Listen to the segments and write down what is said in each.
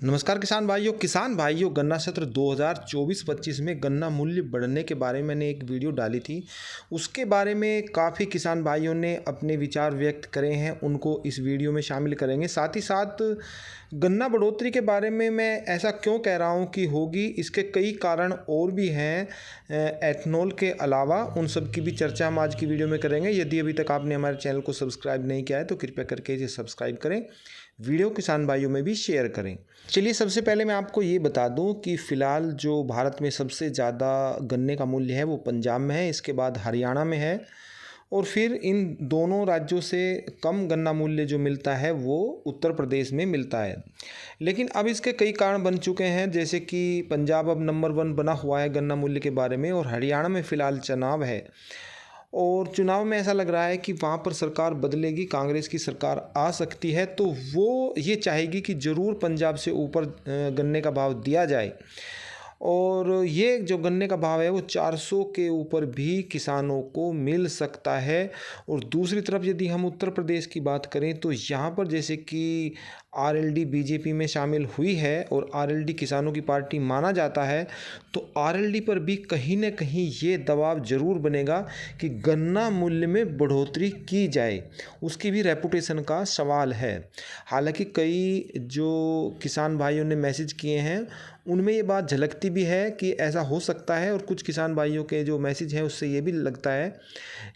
नमस्कार किसान भाइयों गन्ना सत्र 2024-25 में गन्ना मूल्य बढ़ने के बारे में मैंने एक वीडियो डाली थी। उसके बारे में काफ़ी किसान भाइयों ने अपने विचार व्यक्त करे हैं, उनको इस वीडियो में शामिल करेंगे। साथ ही साथ गन्ना बढ़ोतरी के बारे में मैं ऐसा क्यों कह रहा हूँ कि होगी, इसके कई कारण और भी हैं एथनॉल के अलावा, उन सब की भी चर्चा हम आज की वीडियो में करेंगे। यदि अभी तक आपने हमारे चैनल को सब्सक्राइब नहीं किया है तो कृपया करके इसे सब्सक्राइब करें, वीडियो किसान भाइयों में भी शेयर करें। चलिए सबसे पहले मैं आपको ये बता दूं कि फ़िलहाल जो भारत में सबसे ज़्यादा गन्ने का मूल्य है वो पंजाब में है, इसके बाद हरियाणा में है और फिर इन दोनों राज्यों से कम गन्ना मूल्य जो मिलता है वो उत्तर प्रदेश में मिलता है। लेकिन अब इसके कई कारण बन चुके हैं, जैसे कि पंजाब अब नंबर 1 बना हुआ है गन्ना मूल्य के बारे में और हरियाणा में फ़िलहाल चुनाव है और चुनाव में ऐसा लग रहा है कि वहाँ पर सरकार बदलेगी, कांग्रेस की सरकार आ सकती है, तो वो ये चाहेगी कि ज़रूर पंजाब से ऊपर गन्ने का भाव दिया जाए। और ये जो गन्ने का भाव है वो 400 के ऊपर भी किसानों को मिल सकता है। और दूसरी तरफ यदि हम उत्तर प्रदेश की बात करें तो यहाँ पर जैसे कि आरएलडी बीजेपी में शामिल हुई है और आरएलडी किसानों की पार्टी माना जाता है, तो आरएलडी पर भी कहीं न कहीं ये दबाव ज़रूर बनेगा कि गन्ना मूल्य में बढ़ोतरी की जाए। उसकी भी रेपुटेशन का सवाल है। हालांकि कई जो किसान भाइयों ने मैसेज किए हैं उनमें ये बात झलकती भी है कि ऐसा हो सकता है, और कुछ किसान भाइयों के जो मैसेज हैं उससे ये भी लगता है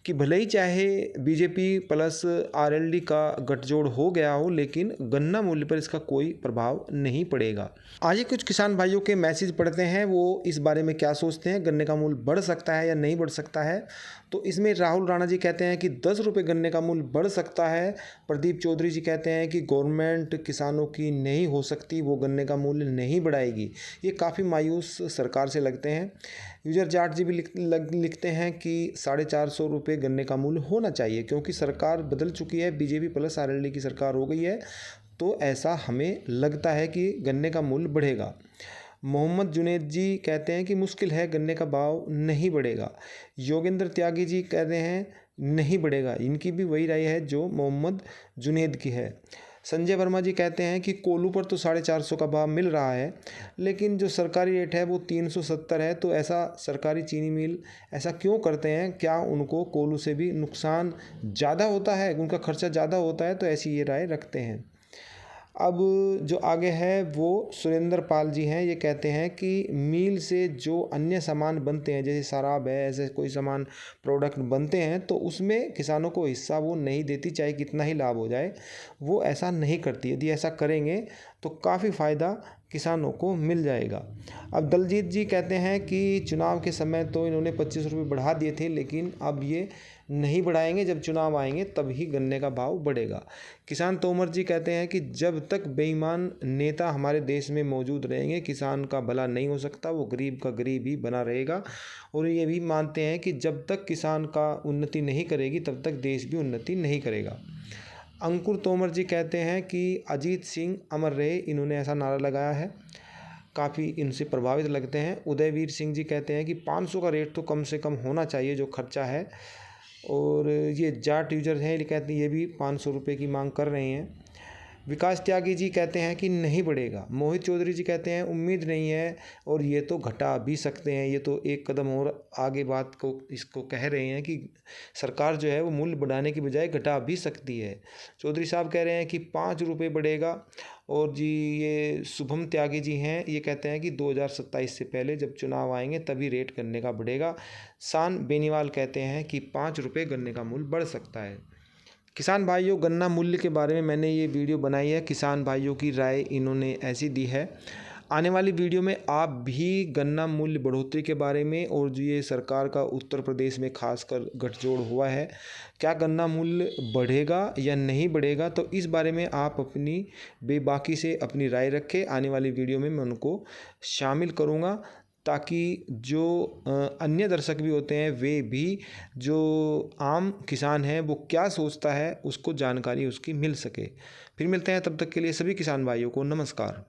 कि भले ही चाहे बीजेपी प्लस आरएलडी का गठजोड़ हो गया हो, लेकिन गन्ना मूल्य पर इसका कोई प्रभाव नहीं पड़ेगा। आइए कुछ किसान भाइयों के मैसेज पढ़ते हैं, वो इस बारे में क्या सोचते हैं, गन्ने का मूल्य बढ़ सकता है या नहीं बढ़ सकता है। तो इसमें राहुल राणा जी कहते हैं कि 10 रुपये गन्ने का मूल्य बढ़ सकता है। प्रदीप चौधरी जी कहते हैं कि गवर्नमेंट किसानों की नहीं हो सकती, वो गन्ने का मूल्य नहीं बढ़ाएगी। ये काफ़ी मायूस सरकार से लगते हैं। यूजर जाट जी भी लिखते हैं कि 450 रुपये गन्ने का मूल्य होना चाहिए, क्योंकि सरकार बदल चुकी है, बीजेपी प्लस आरएलडी की सरकार हो गई है, तो ऐसा हमें लगता है कि गन्ने का मूल्य बढ़ेगा। मोहम्मद जुनेद जी कहते हैं कि मुश्किल है, गन्ने का भाव नहीं बढ़ेगा। योगेंद्र त्यागी जी कह रहे हैं नहीं बढ़ेगा, इनकी भी वही राय है जो मोहम्मद जुनेद की है। संजय वर्मा जी कहते हैं कि कोल्हू पर तो 450 का भाव मिल रहा है, लेकिन जो सरकारी रेट है वो 370 है, तो ऐसा सरकारी चीनी मिल ऐसा क्यों करते हैं? क्या उनको कोल्हू से भी नुकसान ज़्यादा होता है, उनका खर्चा ज़्यादा होता है? तो ऐसी ये राय रखते हैं। अब जो आगे है वो सुरेंद्र पाल जी हैं, ये कहते हैं कि मील से जो अन्य सामान बनते हैं, जैसे शराब है, ऐसे कोई सामान प्रोडक्ट बनते हैं, तो उसमें किसानों को हिस्सा वो नहीं देती, चाहे कितना ही लाभ हो जाए, वो ऐसा नहीं करती। यदि ऐसा करेंगे तो काफ़ी फ़ायदा किसानों को मिल जाएगा। अब दलजीत जी कहते हैं कि चुनाव के समय तो इन्होंने 25 रुपये बढ़ा दिए थे, लेकिन अब ये नहीं बढ़ाएंगे, जब चुनाव आएंगे तब ही गन्ने का भाव बढ़ेगा। किसान तोमर जी कहते हैं कि जब तक बेईमान नेता हमारे देश में मौजूद रहेंगे, किसान का भला नहीं हो सकता, वो गरीब का गरीब ही बना रहेगा। और ये भी मानते हैं कि जब तक किसान का उन्नति नहीं करेगी तब तक देश भी उन्नति नहीं करेगा। अंकुर तोमर जी कहते हैं कि अजीत सिंह अमर रहे, इन्होंने ऐसा नारा लगाया है, काफ़ी इनसे प्रभावित लगते हैं। उदयवीर सिंह जी कहते हैं कि 500 का रेट तो कम से कम होना चाहिए जो खर्चा है। और ये जाट यूजर हैं, ये कहते हैं ये भी 500 रुपये की मांग कर रहे हैं। विकास त्यागी जी कहते हैं कि नहीं बढ़ेगा। मोहित चौधरी जी कहते हैं उम्मीद नहीं है और ये तो घटा भी सकते हैं। ये तो एक कदम और आगे बात को इसको कह रहे हैं कि सरकार जो है वो मूल्य बढ़ाने की बजाय घटा भी सकती है। चौधरी साहब कह रहे हैं कि 5 रुपये बढ़ेगा। और जी ये शुभम त्यागी जी हैं, ये कहते हैं कि 2027 से पहले जब चुनाव आएंगे तभी रेट गन्ने का बढ़ेगा। शान बेनीवाल कहते हैं कि 5 रुपये गन्ने का मूल्य बढ़ सकता है। किसान भाइयों गन्ना मूल्य के बारे में मैंने ये वीडियो बनाई है, किसान भाइयों की राय इन्होंने ऐसी दी है। आने वाली वीडियो में आप भी गन्ना मूल्य बढ़ोतरी के बारे में और जो ये सरकार का उत्तर प्रदेश में खासकर गठजोड़ हुआ है, क्या गन्ना मूल्य बढ़ेगा या नहीं बढ़ेगा, तो इस बारे में आप अपनी बेबाकी से अपनी राय रखें। आने वाली वीडियो में मैं उनको शामिल करूँगा ताकि जो अन्य दर्शक भी होते हैं वे भी, जो आम किसान हैं वो क्या सोचता है उसको जानकारी उसकी मिल सके। फिर मिलते हैं, तब तक के लिए सभी किसान भाइयों को नमस्कार।